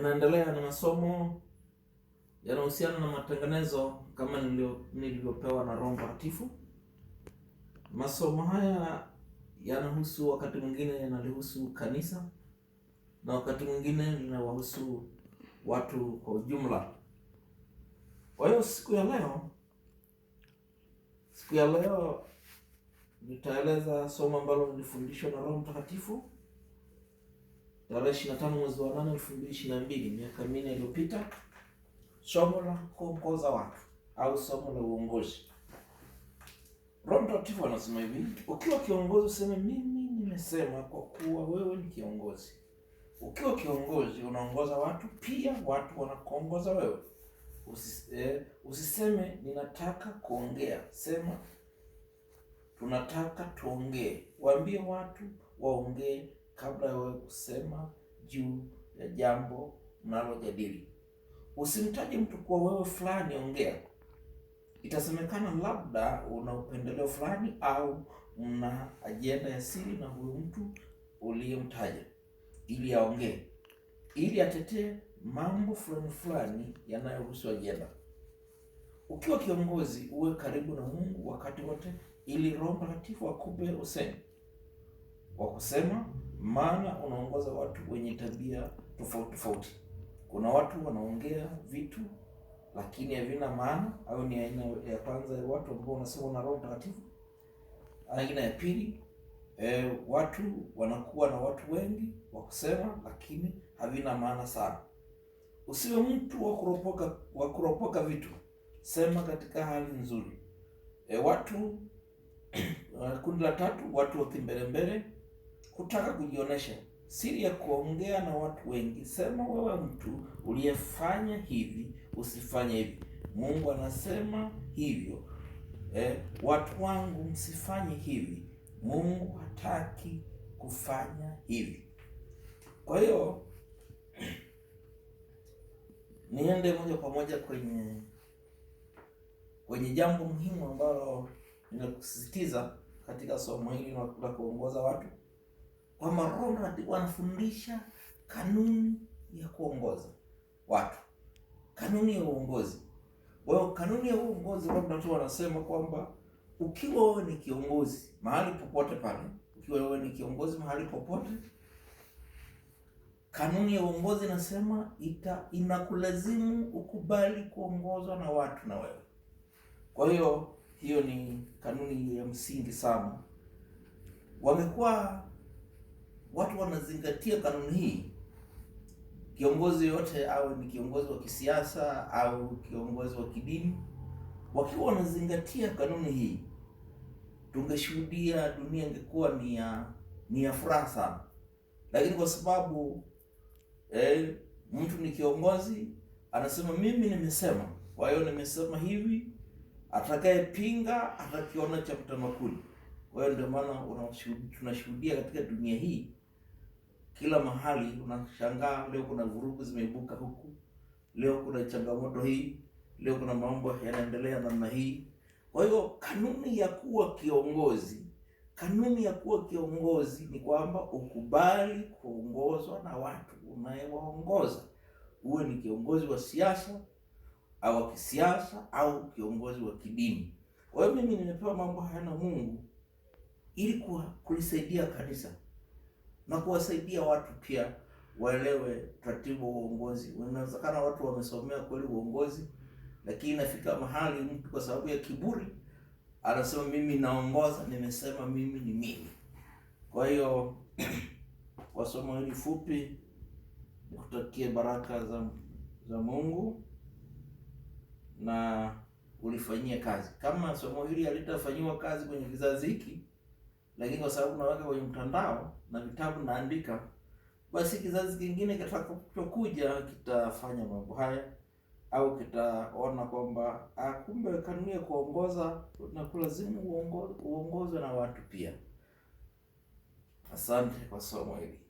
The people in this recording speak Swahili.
Tunaendelea na masomo yanayohusiana na matengenezo kama nilivyopewa na Roho Mtakatifu. Masomo haya yanahusu, wakati mwingine yanalihusu kanisa na wakati mwingine linawahusu watu kwa ujumla. Kwa hiyo siku ya leo nitaeleza somo ambalo nilifundishwa na Roho Mtakatifu tarehe 25 mwezi wa 8 2022, miaka 4 iliyopita. Somo la kuongoza watu au somo la uongozi. Roho Mtakatifu anasema hivi: ukiwa kiongozi useme mimi nimesema, kwa kuwa wewe ni kiongozi. Ukiwa kiongozi unaongoza watu, pia watu wanakuongoza wewe. Usiseme ninataka kuongea, sema tunataka tuongee. Waambie watu waongee kabla ya wewe kusema juu ya jambo mnalojadili. Usimtaje mtu kwa wewe fulani ongea. Itasemekana labda una upendeleo fulani au una ajenda ya siri na huyo mtu uliyemtaja ili aongee, ili atetee mambo fulani yanayohusu ajenda. Ukiwa kiongozi uwe karibu na Mungu wakati wote, ili Roho Mtakatifu akupe usemi wa kusema, maana unaongoza watu wenye tabia tofauti. Kuna watu wanaongea vitu lakini havina maana, au ni aina ya kwanza ya watu ambao wanasema na Roho Mtakatifu. Aina ya pili, watu wanakuwa na watu wengi wa kusema lakini havina maana sana. Usiwe mtu wa kuropoka vitu, sema katika hali nzuri. Kundi la tatu, watu wa kimbelembele, kutaka kujionesha. Siri ya kuongea na watu wengi, sema wewe mtu uliyefanya hivi usifanye hivi. Mungu anasema hivyo. Watu wangu msifanye hivi. Mungu hataki kufanya hivi. Kwa hiyo niende moja kwa moja kwenye jambo muhimu ambalo ninakusisitiza katika somo hili la kuongoza watu, kwamba Roho anafundisha kanuni ya kuongoza watu, kanuni ya uongozi. Kwa hiyo kanuni ya uongozi, Roho anasema kwamba ukiwa wewe ni kiongozi mahali popote pale, kanuni ya uongozi inasema inakulazimu ukubali kuongozwa na watu na wewe. Kwa hiyo hiyo ni kanuni ya msingi sana. Wamekuwa watu wanazingatia kanuni hii. Kiongozi yote au ni kiongozi wa kisiasa au kiongozi wa kidini, wakiwa wanazingatia kanuni hii, tungeshuhudia dunia ingekuwa ni ya furaha sana. Lakini kwa sababu mtu ni kiongozi anasema mimi nimesema, kwa hiyo nimesema hivi, atakayepinga atakiona cha mtamakuni. Kwa hiyo ndio maana tunashuhudia katika dunia hii, kila mahali unashangaa, leo kuna vurugu zimeibuka huku, leo kuna changamoto hii, leo kuna mambo yanaendelea namna hii. Kwa hiyo kanuni ya kuwa kiongozi ni kwamba ukubali kuongozwa na watu unayewaongoza. Uwe ni kiongozi wa siasa au wa kisiasa au kiongozi wa kidini. Kwa hiyo mimi nimepewa mambo haya na Mungu ili kulisaidia kanisa na kuwasaidia watu pia waelewe taratibu wa uongozi. Inawezekana watu wamesomea kweli uongozi, lakini inafika mahali mtu kwa sababu ya kiburi anasema mimi naongoza, nimesema mimi ni mimi. Kwa hiyo kwa somo hili fupi nikutakie baraka za Mungu na ulifanyie kazi. Kama somo hili halitafanyiwa kazi kwenye kizazi hiki, lakini kwa sababu naweka kwenye mtandao na vitabu naandika, basi kizazi kingine kitakapokuja kitafanya mambo haya, au kitaona kwamba kumbe kanuni ya kuongoza na kulazimu uongozwe na watu pia. Asante kwa somo hili.